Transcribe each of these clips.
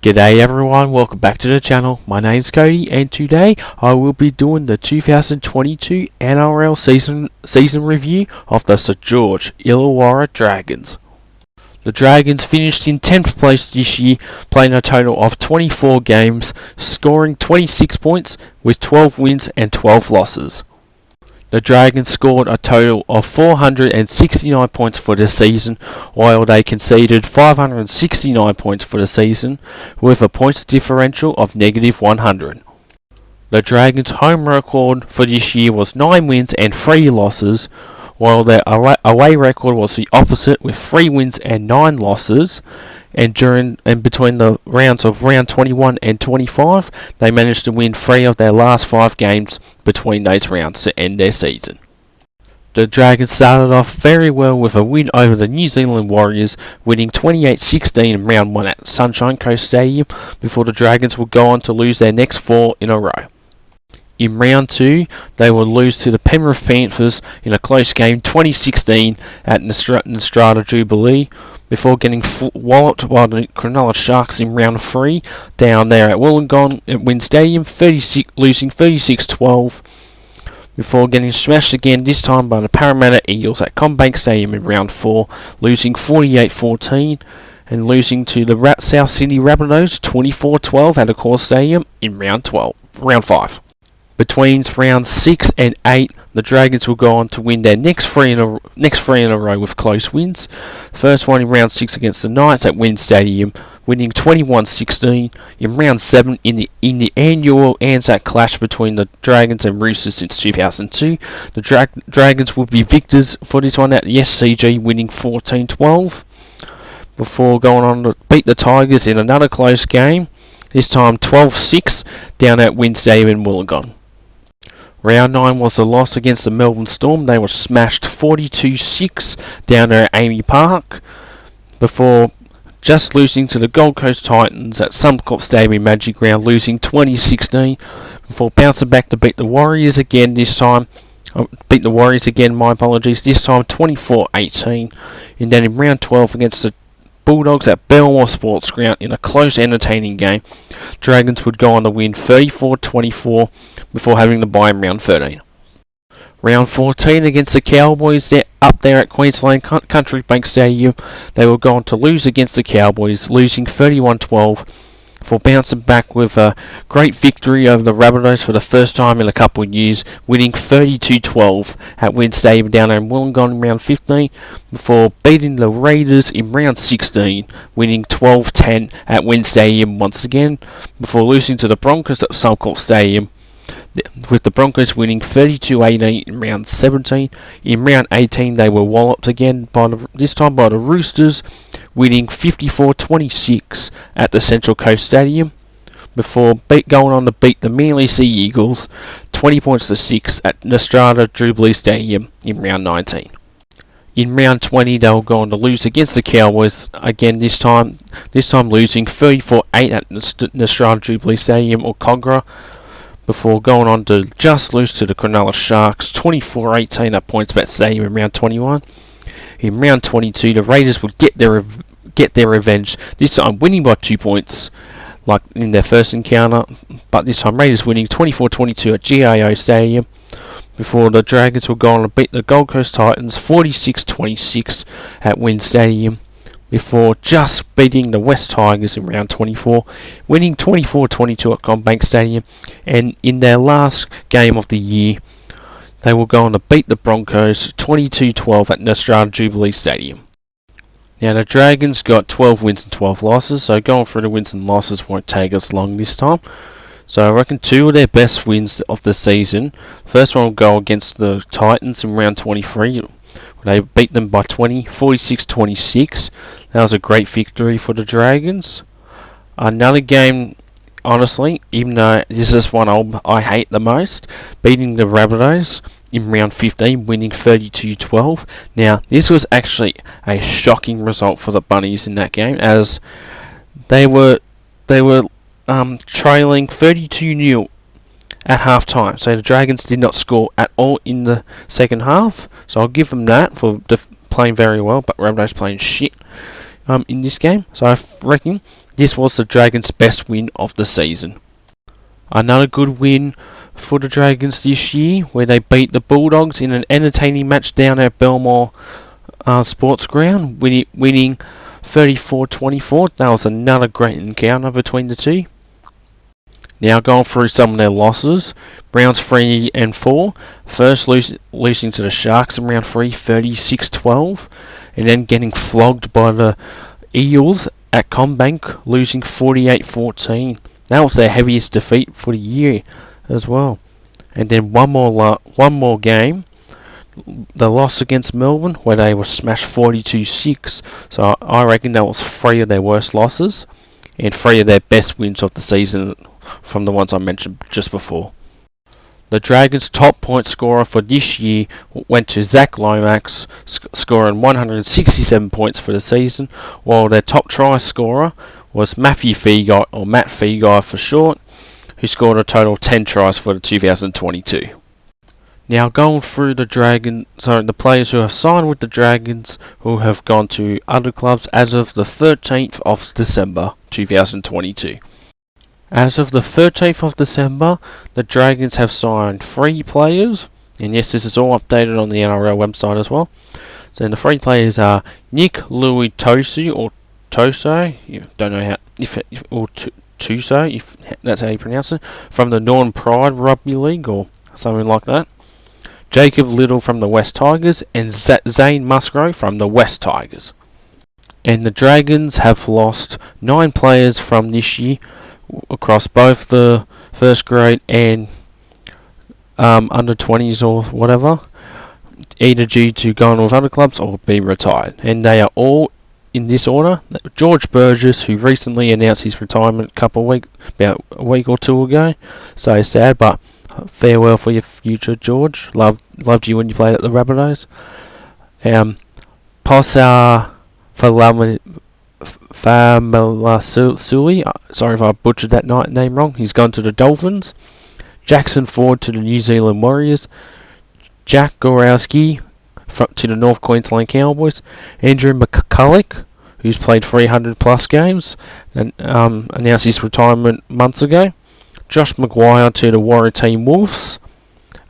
G'day everyone, welcome back to the channel. My name's Cody and today I will be doing the 2022 NRL season review of the St George Illawarra Dragons. The Dragons finished in 10th place this year, playing a total of 24 games, scoring 26 points with 12 wins and 12 losses. The Dragons scored a total of 469 points for the season, while they conceded 569 points for the season, with a points differential of -100. The Dragons' home record for this year was 9 wins and 3 losses, while their away record was the opposite with 3 wins and 9 losses. And between the rounds of round 21 and 25, they managed to win 3 of their last 5 games between those rounds to end their season. The Dragons started off very well with a win over the New Zealand Warriors, winning 28-16 in round 1 at Sunshine Coast Stadium, before the Dragons would go on to lose their next 4 in a row. In round 2, they would lose to the Penrith Panthers in a close game 2016 at Nostrata Jubilee, before getting walloped by the Cronulla Sharks in round 3 down there at Wollongong at WIN Stadium, losing 36-12, before getting smashed again, this time by the Parramatta Eagles at CommBank Stadium in round 4, losing 48-14, and losing to the South Sydney Rabbitohs 24-12 at Accor Stadium in round 5. Between rounds 6 and 8, the Dragons will go on to win their next three in a row with close wins. First one in round 6 against the Knights at WIN Stadium, winning 21-16. In round 7, in the annual Anzac clash between the Dragons and Roosters since 2002, the Dragons will be victors for this one at the SCG, winning 14-12. Before going on to beat the Tigers in another close game, this time 12-6 down at WIN Stadium in Wollongong. Round 9 was the loss against the Melbourne Storm. They were smashed 42-6 down there at Amy Park, before just losing to the Gold Coast Titans at Suncorp Stadium in Magic Ground, losing 20-16, before bouncing back to beat the Warriors again this time. This time 24-18. And then in round 12 against the Bulldogs at Belmore Sports Ground in a close, entertaining game, Dragons would go on to win 34-24 before having the bye in round 13. Round 14 against the Cowboys, they're up there at Queensland Country Bank Stadium. They will go on to lose against the Cowboys, losing 31-12, for bouncing back with a great victory over the Rabbitohs for the first time in a couple of years, winning 32-12 at WIN Stadium down in Wollongong in round 15, before beating the Raiders in round 16, winning 12-10 at WIN Stadium once again, before losing to the Broncos at Suncorp Stadium, with the Broncos winning 32-18 in round 17. In round 18, they were walloped again, this time by the Roosters, winning 54-26 at the Central Coast Stadium, before going on to beat the Manly Sea Eagles 20-6 at Nostrata Jubilee Stadium in round 19. In round 20, they will go on to lose against the Cowboys again, this time losing 34-8 at Nostrata Jubilee Stadium or Cogra, before going on to just lose to the Cronulla Sharks 24-18 at PointsBet Stadium in round 21. In round 22, the Raiders would get their revenge, this time winning by 2 points, like in their first encounter, but this time Raiders winning 24-22 at GIO Stadium, before the Dragons will go on to beat the Gold Coast Titans 46-26 at WIN Stadium, before just beating the West Tigers in round 24, winning 24-22 at CommBank Stadium, and in their last game of the year, they will go on to beat the Broncos 22-12 at Nostrata Jubilee Stadium. Now the Dragons got 12 wins and 12 losses, so going through the wins and losses won't take us long this time. So I reckon 2 of their best wins of the season. First one will go against the Titans in round 23. They beat them by 46-26. That was a great victory for the Dragons. Another game, honestly, even though this is one I hate the most, beating the Rabbitohs in round 15, winning 32-12. Now, this was actually a shocking result for the Bunnies in that game, as they were trailing 32-0 at half time. So the Dragons did not score at all in the second half. So I'll give them that for playing very well, but Rabbitohs playing shit in this game. So I reckon This was the Dragons' best win of the season. Another good win for the Dragons this year, where they beat the Bulldogs in an entertaining match down at Belmore Sports Ground, winning 34-24. That was another great encounter between the two. Now going through some of their losses. Browns 3 and 4. First losing to the Sharks in round 3, 36-12, and then getting flogged by the Eels at CommBank, losing 48-14. That was their heaviest defeat for the year as well. And then one more game, the loss against Melbourne, where they were smashed 42-6. So I reckon that was 3 of their worst losses and 3 of their best wins of the season from the ones I mentioned just before. The Dragons' top point scorer for this year went to Zach Lomax, scoring 167 points for the season, while their top try scorer was Matthew Feagai, or Matt Feagai for short, who scored a total of 10 tries for the 2022. Now going through the players who have signed with the Dragons who have gone to other clubs as of the 13th of December 2022. As of the 13th of December, the Dragons have signed 3 players, and yes, this is all updated on the NRL website as well. So the 3 players are Nick Louis Tosu, or Toso, don't know how, or Tuso, if that's how you pronounce it, from the Northern Pride Rugby League or something like that. Jacob Little from the West Tigers, and Zane Musgrove from the West Tigers. And the Dragons have lost 9 players from this year across both the first grade and under 20s or whatever, either due to going with other clubs or being retired. And they are all in this order. George Burgess, who recently announced his retirement about a week or 2 ago. So sad, but farewell for your future, George. Loved you when you played at the Rabbitohs. Posa Famalasuli, sorry if I butchered that name wrong. He's gone to the Dolphins. Jackson Ford to the New Zealand Warriors. Jack Gorowski to the North Queensland Cowboys. Andrew McCulloch, who's played 300 plus games and announced his retirement months ago. Josh Maguire to the Waratah Wolves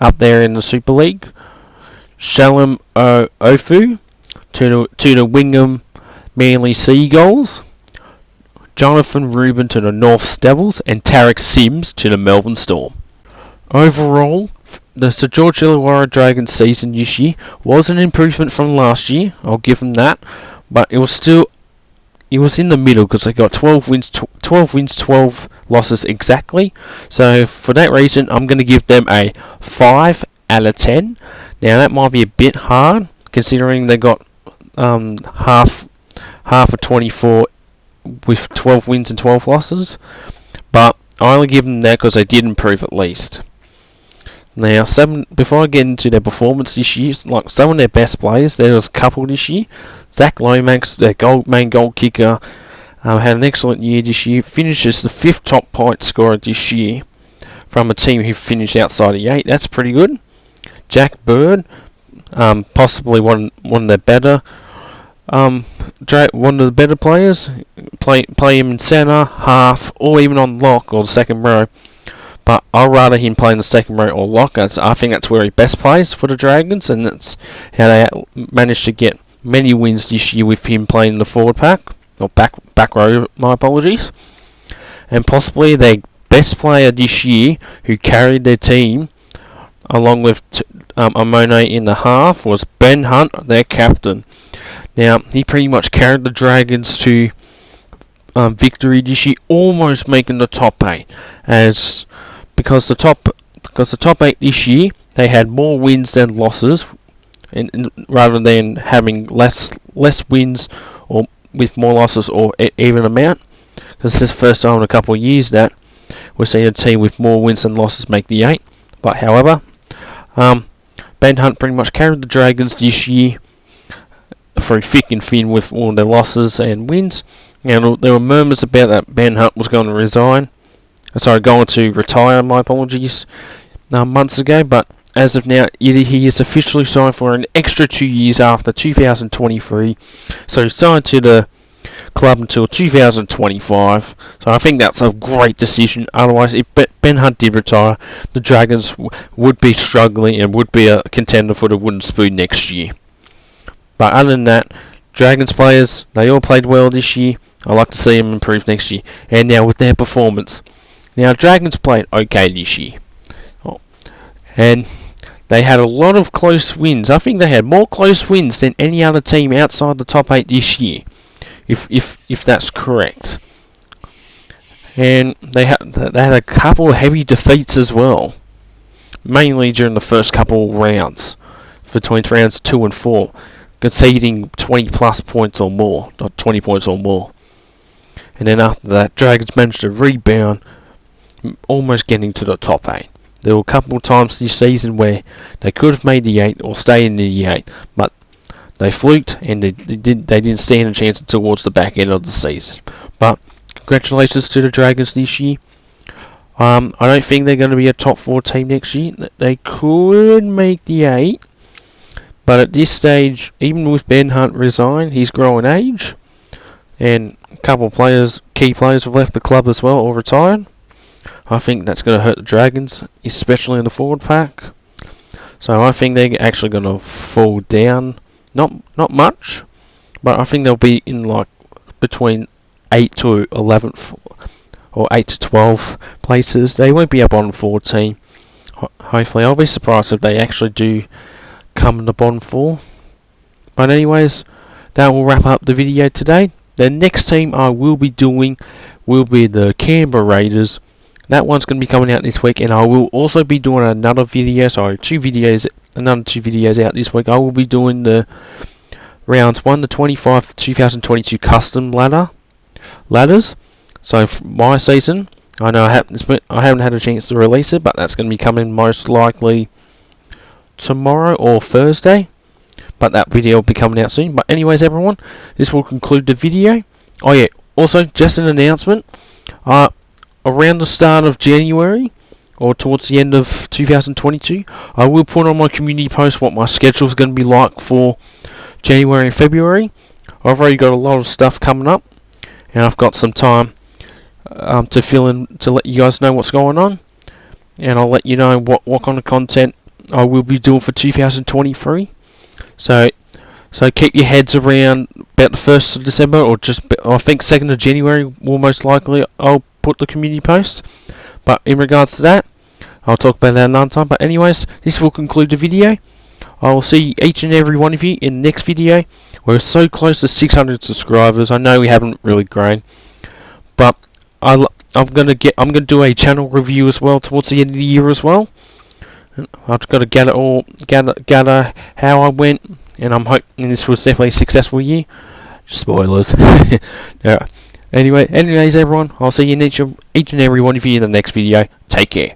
up there in the Super League. Shalom Ofu to the Wingham Manly Seagulls. Jonathan Rubin to the Norths Devils, and Tarek Sims to the Melbourne Storm. Overall, the St George Illawarra Dragons season this year was an improvement from last year, I'll give them that, but it was in the middle because they got 12 wins, 12 losses exactly. So for that reason, I'm going to give them a 5 out of 10. Now that might be a bit hard considering they got half of 24 with 12 wins and 12 losses, but I only give them that because they did improve at least. Now, before I get into their performance this year, like some of their best players, there was a couple this year. Zach Lomax, their main goal kicker, had an excellent year this year. Finishes the 5th top point scorer this year from a team who finished outside the 8. That's pretty good. Jack Bird, possibly one of their better. One of the better players. Play him in centre, half, or even on lock or the second row. But I'd rather him play in the second row or lock. I think that's where he best plays for the Dragons, and that's how they managed to get many wins this year with him playing in the forward pack, or back row, my apologies. And possibly their best player this year, who carried their team, along with Amone in the half, was Ben Hunt, their captain. Now, he pretty much carried the Dragons to victory this year, almost making the top 8, because the top 8 this year, they had more wins than losses, and rather than having less wins or with more losses or even amount. Because this is the first time in a couple of years that we're seeing a team with more wins than losses make the 8. But however, Ben Hunt pretty much carried the Dragons this year through thick and thin with all their losses and wins. And there were murmurs about that Ben Hunt was going to going to retire, my apologies, months ago, but as of now, he is officially signed for an extra 2 years after 2023. So he signed to the club until 2025. So I think that's a great decision. Otherwise, if Ben Hunt did retire, the Dragons would be struggling and would be a contender for the wooden spoon next year. But other than that, Dragons players, they all played well this year. I'd like to see them improve next year. And now with their performance. Now, Dragons played okay this year. And they had a lot of close wins. I think they had more close wins than any other team outside the top 8 this year. If that's correct. And they had a couple of heavy defeats as well. Mainly during the first couple of rounds. Between rounds 2 and 4. Conceding 20 plus points or more. Not 20 points or more. And then after that, Dragons managed to rebound, almost getting to the top 8. There were a couple of times this season where they could have made the 8 or stayed in the 8, but they fluked and they didn't stand a chance towards the back end of the season. But congratulations to the Dragons this year. I don't think they're going to be a top 4 team next year. They could make the 8, but at this stage, even with Ben Hunt resigned, he's growing age. And a couple of players, key players, have left the club as well or retired. I think that's going to hurt the Dragons, especially in the forward pack. So I think they're actually going to fall down. Not much, but I think they'll be in like between 8 to 11th or 8 to 12 places. They won't be up on 14. Hopefully, I'll be surprised if they actually do come in the bottom 4. But anyways, that will wrap up the video today. The next team I will be doing will be the Canberra Raiders. That one's going to be coming out this week, and I will also be doing another video, another 2 videos out this week. I will be doing the rounds 1 to 25 2022 custom ladders. So for my season, I know I haven't had a chance to release it, but that's going to be coming most likely tomorrow or Thursday. But that video will be coming out soon. But anyways, everyone, this will conclude the video. Oh yeah, also just an announcement. Around the start of January, or towards the end of 2022, I will put on my community post what my schedule is going to be like for January and February. I've already got a lot of stuff coming up, and I've got some time to fill in to let you guys know what's going on, and I'll let you know what kind of content I will be doing for 2023. So keep your heads around about the 1st of December, or I think 2nd of January will most likely I'll put the community post. But in regards to that, I'll talk about that another time. But anyways, this will conclude the video. I will see each and every one of you in the next video. We're so close to 600 subscribers. I know we haven't really grown, but I'm gonna do a channel review as well towards the end of the year as well. I've got to gather how I went, and I'm hoping this was definitely a successful year. Spoilers. Yeah. Anyways, everyone, I'll see you each and every one of you in the next video. Take care.